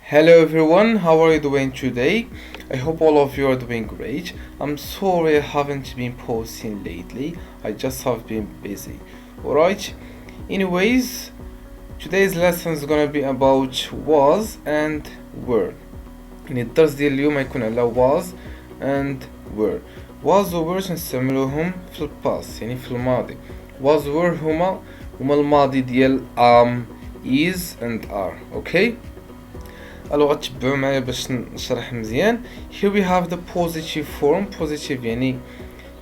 Hello everyone, how are you doing today? I hope all of you are doing great. I'm sorry I haven't been posting lately, I just have been busy. Alright, anyways, today's lesson is gonna be about was and were. يعني الدرس ديال اليوم هيكون على was and were. was و were نستعملوهم في الباس يعني في الماضي. was were هما الماضي ديال is and are. Okay? الو غتبعو معايا باش نشرح مزيان. Here we have the positive form. positive يعني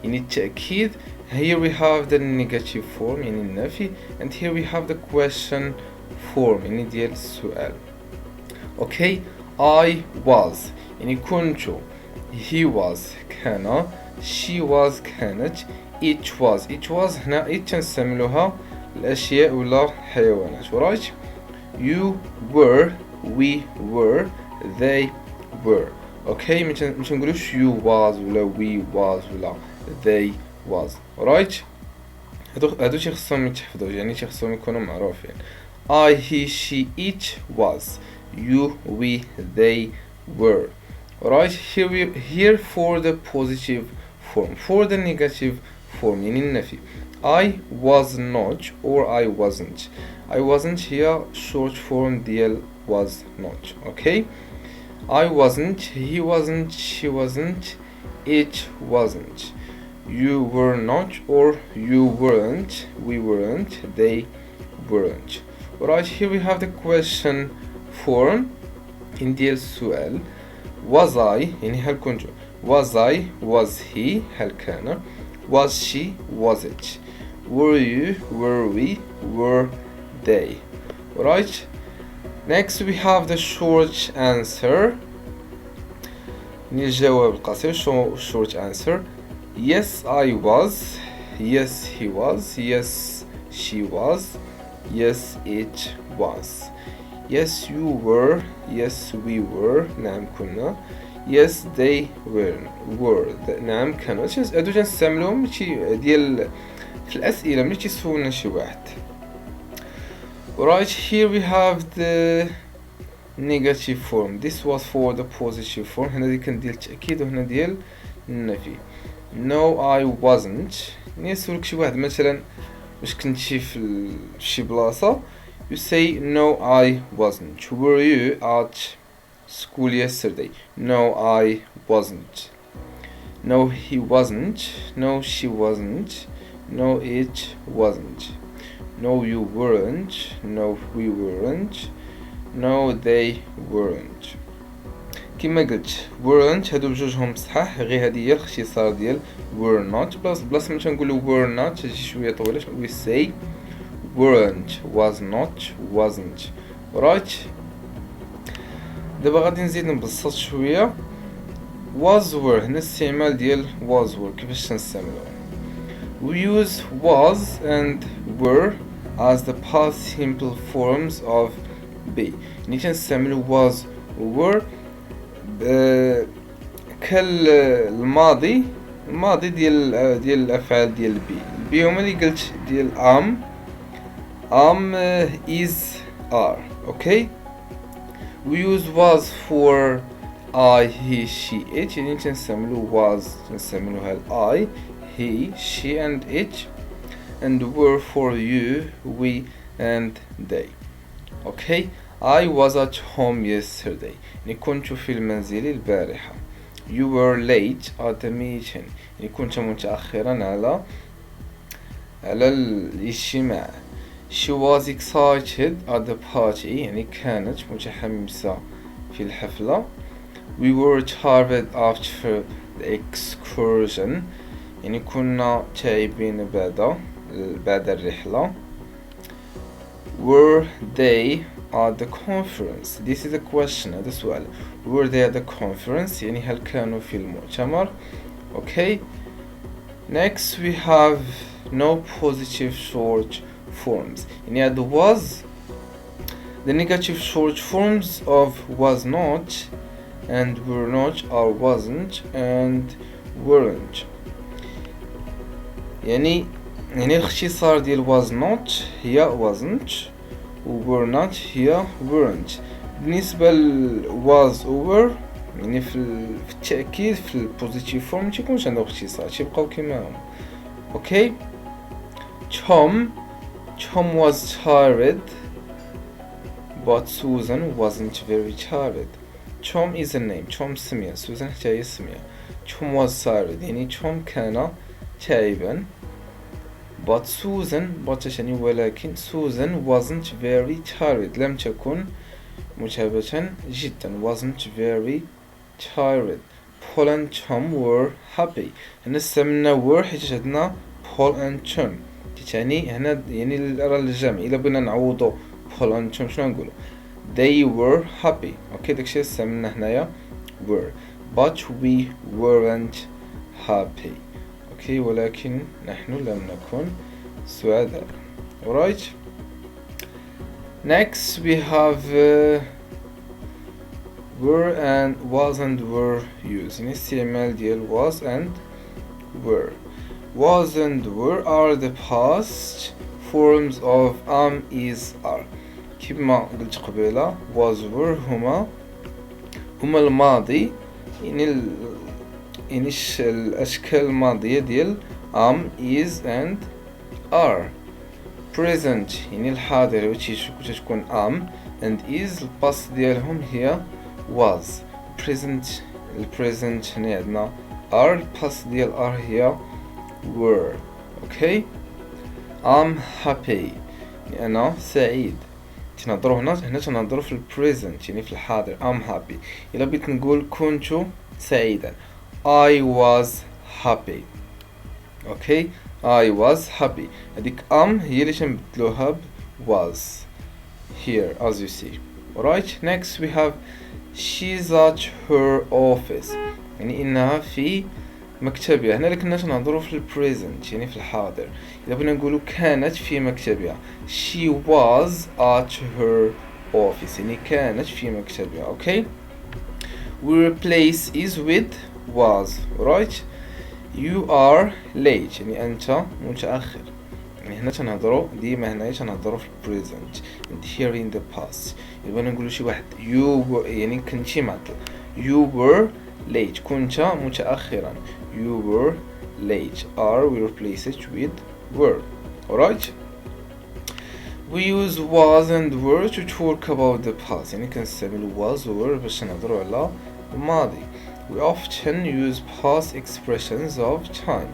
التأكيد. Here we have the negative form يعني النفي. And here we have the question form يعني ديال السؤال. Okay, I was يعني كنت. He was كان. She was كانت. It was هنا it تنستعملوها الأشياء ولا الحيوانات. Right? You were, we were, they were. Okay, ما تنقولوش you was ولا we was ولا they was. Alright? هادو تيخصهم يتحفظوا يعني تيخصهم يكونوا معروفين. I, he, she, it was. You, we, they were. Alright? Here for the positive form. For the negative form يعني النفي. I was not or I wasn't. I wasn't here short form ديال was not. Okay? I wasn't, he wasn't, she wasn't, it wasn't. You were not or you weren't, we weren't, they weren't. Alright, here we have the question form in ديال السؤال. Was I يعني هل كنت. Was I, was he هل كان. Was she, was it. Were you, were we, were they. Right? Next we have the short answer. الجواب القصير short answer. Yes I was. Yes he was. Yes she was. Yes it was. Yes you were. Yes we were. نعم كنا. Yes they were. نعم كانوا. هادو تنستعملوهم شي ديال في الأسئلة ملي تيسولنا شي واحد. Right, here we have the negative form. This was for the positive form. هنا دي كان ديال التأكيد وهنا ديال النفي. No I wasn't. يسولك شي واحد مثلا واش كنتي في شي بلاصة. You say no I wasn't. Were you at school yesterday? No I wasn't. No he wasn't. No she wasn't. No it wasn't. No you weren't. No we weren't. No they weren't. كما قلت weren't هادو بجوجهم صحاح غير هادي هي الاختصار ديال were not. بلاص ما تنقولو were not تجي شويه طويله. we say weren't, was not, wasn't. right. دابا غادي نزيد نبسط شويه. was were هنا استعمال ديال was were كيفاش تنستعملو. We use was and were as the past simple forms of be. يعني تنستعملو was و were كالماضي ديال الافعال ديال be هما اللي قلت ديال am is are. Okay? We use was for I, he, she, it. يعني تنستعملو was تنستعملوها I, he, she and it. And were for you, we and they. Okay? I was at home yesterday. يعني كنت في المنزل البارحة. You were late at the meeting. يعني كنت متأخرا على الاجتماع. She was excited at the party. يعني كانت متحمسة في الحفلة. We were tired after the excursion. يعني كنا تعبين بعد الرحلة. Were they at the conference? This is a question. هذا سؤال. Were they at the conference? يعني هل كانوا في المؤتمر? Okay. Next we have no positive short forms. يعني هذا was. The negative short forms of was not and were not are wasn't and weren't. يعني الاختصار ديال was not هي wasn't و were not هي weren't. بالنسبة ل was over يعني في التأكيد في البوزيتيف فورم متيكونش عندهم اختصار، تيبقاو كيما هما. اوكي. Tom was tired but Susan wasn't very tired. Tom is a name. Tom سمية. Susan حتى هي سمية. Tom was tired يعني Tom كان تعبا. but يعني ولكن Susan wasn't very tired لم تكن متعبة جدا. wasn't very tired. Paul and Tom were happy. هنا استعملنا were حيت عندنا Paul and Tom تعني هنا يعني راه الجمع. إلا بغينا نعوضو Paul and Tom شنو نقولو؟ they were happy. اوكي داكشي استعملنا هنايا were but we weren't happy. اوكي ولكن نحن لم نكن سعداء. alright. next we have were and was and were used. يعني استعمال ديال was and were. was and were are the past forms of is are. كما قلت قبيلة was were هما الماضي يعني الأشكال الماضية ديال is and are. present يعني الحاضر وتكون and is الباست ديالهم هي was. present البريزنت هنا عندنا are الباست ديال are هي were. اوكي. I'm happy يعني أنا سعيد. تنهضرو هنا تنهضرو في البريزنت يعني في الحاضر. I'm happy. إلا بغيت نقول كنت سعيدا I was happy. اوكي. I was happy. هذيك هي اللي تنبدلوها ب was here as you see. alright. next we have she's at her office يعني إنها في مكتبها. هنا كنا تنهضرو في البريزنت يعني في الحاضر. إذا بغينا نقولو كانت في مكتبها she was at her office يعني كانت في مكتبها. اوكي. we replace is with was. right. you are late يعني أنت متأخر. يعني هنا تنهضرو ديما هنايا تنهضرو في البريزنت and here in the past. إذا بغينا نقولو شي واحد you were يعني كنتي معطل you were late كنت متأخرا you were late. are we replace it with were. alright. we use was and were to talk about the past يعني كنستعملو was و were باش نهضرو على الماضي. we often use past expressions of time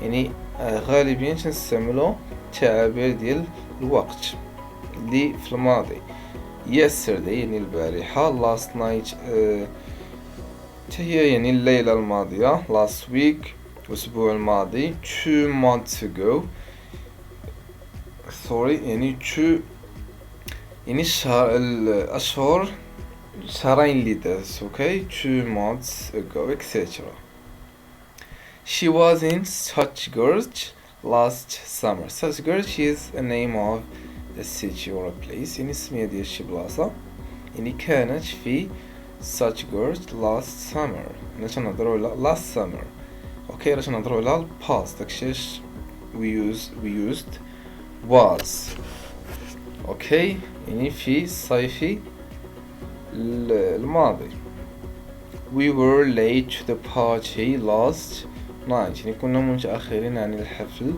يعني غالبا تنستعملو تعابير ديال الوقت اللي في الماضي. yesterday يعني البارحة. last night هي يعني الليلة الماضية. last week الأسبوع الماضي. 2 months ago يعني يعني الأشهر شهرين اللي داز. اوكي. 2 months ago etc. she was in Stuttgart last summer. Stuttgart is a name of a city or a place يعني اسمية ديال شي بلاصة يعني كانت في Stuttgart last summer. هنا تنهضرو على last summer. اوكي. هنا تنهضرو على past داكشي we used was. اوكي. يعني في الصيفي الماضي. we were late to the party last night يعني كنا متأخرين عن الحفل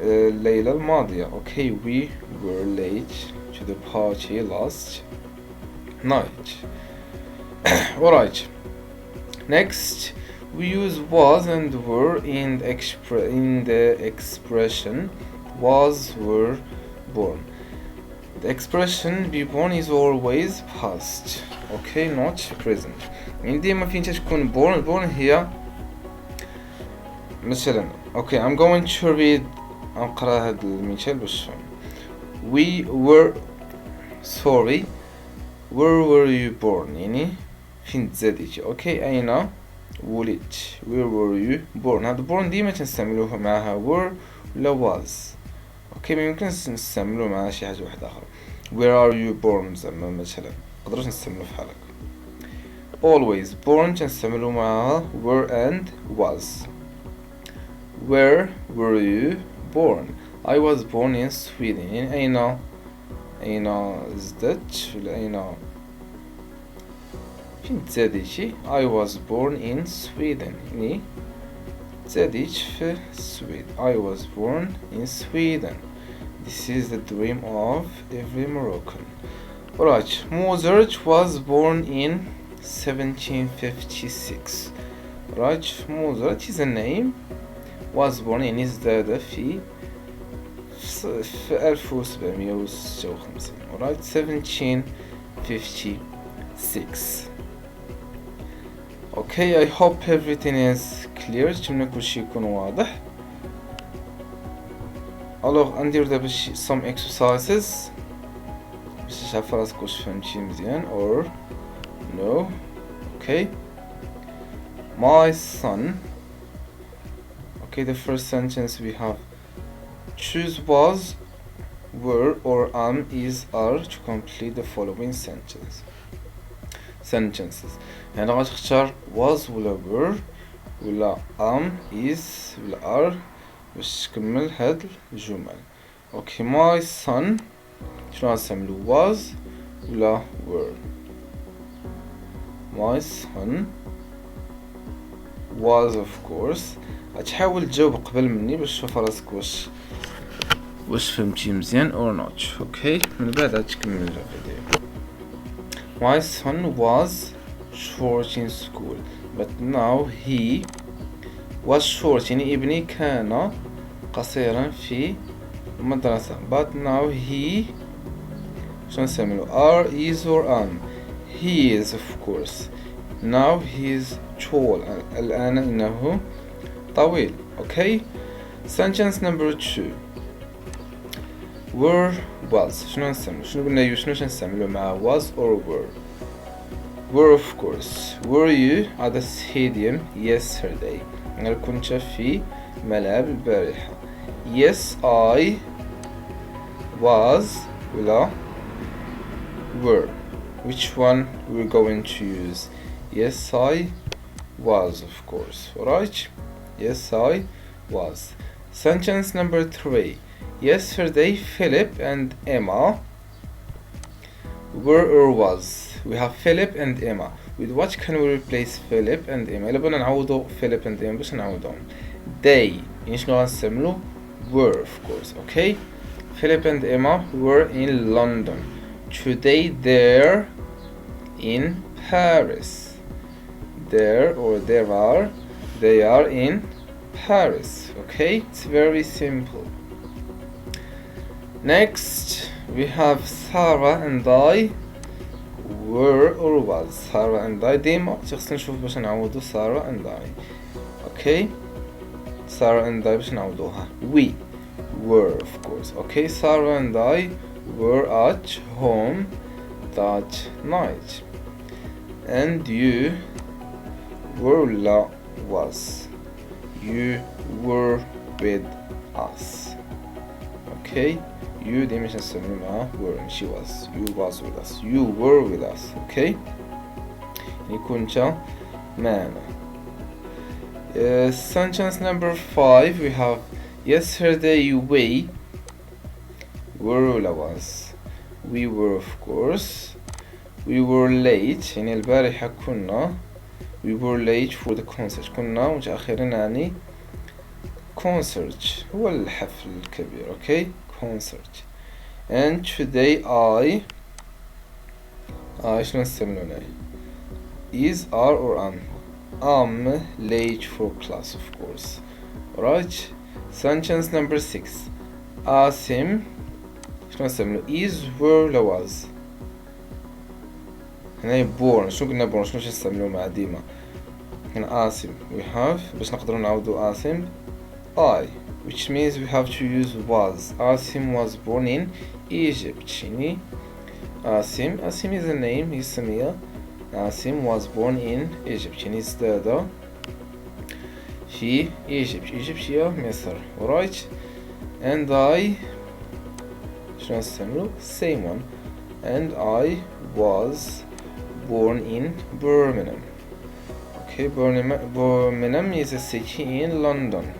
الليلة الماضية. اوكي. we were late to the party last night. alright. next we use was and were in the expression was were born. the expression be born is always past. okay. not present. يعني ديما فين تكون born هي مثلا. okay. I'm going to read نقرا هاد المثال باش we were sorry where were you born يعني فين تزاديتي. اوكي. أين ولدت. where were you born. هاد born ديما تنستعملوها معها were ولا was. اوكي. ما يمكنش نستعملو معها شي حاجة واحدة أخرى. where are you born زعما مثلا مقدروش نستعملو فحال هكا. always born تنستعملو معها were and was. where were you born. I was born in Sweden يعني أين أين ازددت ولا أين فين تزاديتي. I was born in Sweden. يعني تزاديت في السويد. I was born in Sweden. This is the dream of every Moroccan. Right, Mozart was born in 1756. Right, Mozart is a name. was born in ازداد في 1756. Alright, 1756. Okay, I hope everything is clear. نتمنى كلشي يكون واضح. Alors ندير دابا some exercises باش تعرف راسك واش فهمتي مزيان or no. Okay, my son. Okay, the first sentence we have choose was, were or is, are to complete the following sentences. يعني غتختار was ولا were ولا is ولا are باش تكمل هاد الجمل. Okay, my son شنو غنستعملو was ولا were. My son was of course. غتحاول تجاوب قبل مني باش تشوف راسك واش فهمتي مزيان or not. Okay, من بعد غتكمل الفيديو. My son was short in school but now he was short. يعني ابني كان قصيرا في المدرسة. But now he شنو نستعملو are is or he is of course. now he is tall. الآن إنه طويل. Okay, sentence number 2 were was. شنو نستعملو شنو قلنا شنو نستعملو مع was or were of course. were you at the stadium yesterday. أنا كنت في ملعب البارحة. yes I was ولا were. which one we're going to use. yes I was of course. Alright, yes I was. Sentence number 3 yesterday Philip and Emma were or was. we have Philip and Emma. with what can we replace Philip and Emma. إلا بغينا نعوضو Philip and Emma باش نعوضوهم they يعني شنو غنستعملو were of course. Okay, Philip and Emma were in London. today they're in Paris. there or there are they are in Paris. Okay, it's very simple. Next we have Sarah and I were or was. Sarah and I ديما خصنا نشوف باش نعوضو Sarah and I. Okay, Sarah and I باش نعوضوها we were of course. Okay, Sarah and I were at home that night. and you were ولا was. you were with us. Okay, you ديما نستعملو مع were ماشي was. you was with us. you were with us. Okay, يعني كنت معنا. Sentence number 5 we have yesterday we were ولا was. we were of course. we were late يعني البارحة كنا we were late for the concert. كنا متأخرين يعني concert هو الحفل الكبير. Okay, concert. and today I شنو نستعملو هنا is are or I'm late for class of course. Right, sentence number 6 Asim شنو نستعملو is were ولا was. هنا born شنو قلنا born شنو نستعملو مع ديما هنا Asim we have باش نقدرو نعوضو Asim I which means we have to use was. Asim was born in Egypt. يعني Asim is a name هي سمية. Asim was born in Egypt يعني ازداد في Egypt. Egypt هي مصر. Alright, and I شنو نستعملو same one. and I was born in Birmingham. Okay, Birmingham is a city in London.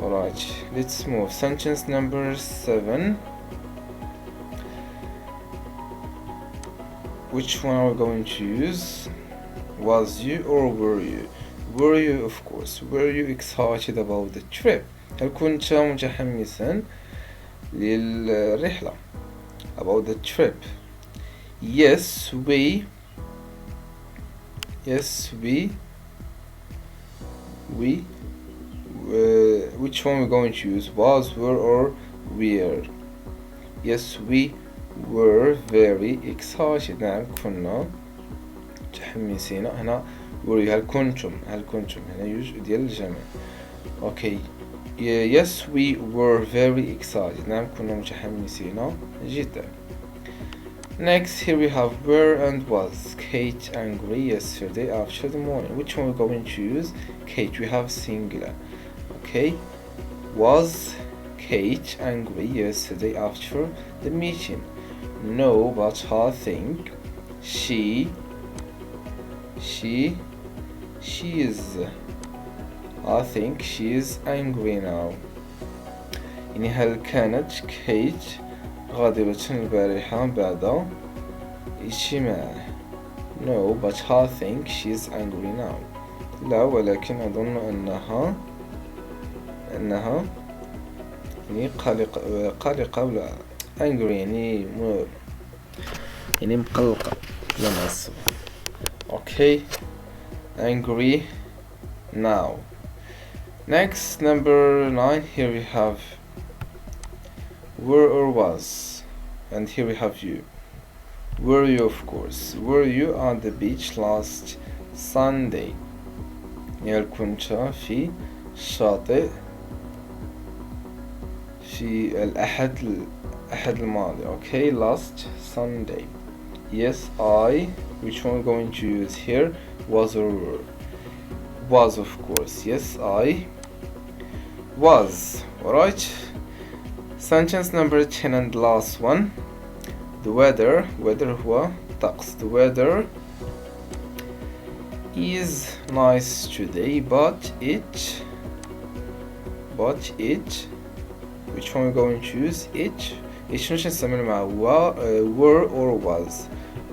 Alright, let's move. Sentence number 7 which one are we going to use? Was you or were you? Were you, of course. Were you excited about the trip? هل كنت متحمسا للرحلة? About the trip. Yes, we which one we're going to use? Was, were, or were? Yes, we were very excited. نعم كنا متحمسين. هنا were. هل كنتم هنا يوجد ديال الجمع. Okay. Yes, we were very excited. نعم كنا متحمسين جدا. Next, here we have were and was. Kate angry yesterday after the morning. Which one we're going to use? Kate, we have singular. Okay. Was Kate angry yesterday after the meeting? No, but I think she is. I think she is angry now. يعني هل كانت كيت غاضبة البارحة بعد اجتماع؟ No, but I think she is angry now. لا، ولكن أظن أنها يعني قلقة ولا angry يعني مقلقة لا معصبة. Okay, angry now. Next, number 9, here we have were or was, and here we have you. Were you, of course. Were you on the beach last Sunday? هل كنت في الشاطئ في الأحد الماضي. Okay, last Sunday. Yes, I. Which one we're going to use here? Was or were? Was, of course. Yes, I was. Alright. Sentence number 10 and last one. The weather هو طقس. The weather is nice today, but it. Which one we're going to use? It مش نستعمل مع were or was.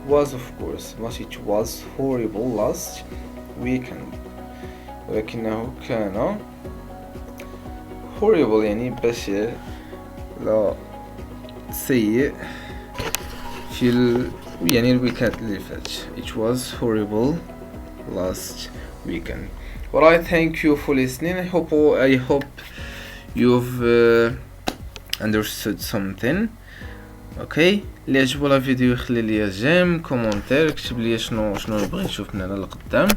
Was, of course, but it was horrible last weekend. ولكنه كان horrible يعني بشع لا سيء في يعني الويكند اللي فات. It was horrible last weekend. Alright, thank you for listening. I hope you've understood something. اوكي، اللي عجبو لا فيديو يخلي لي جيم كومونتير، كتب لي شنو بغيت نشوف من هنا لقدام.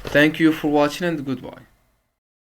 Thank you for watching and goodbye.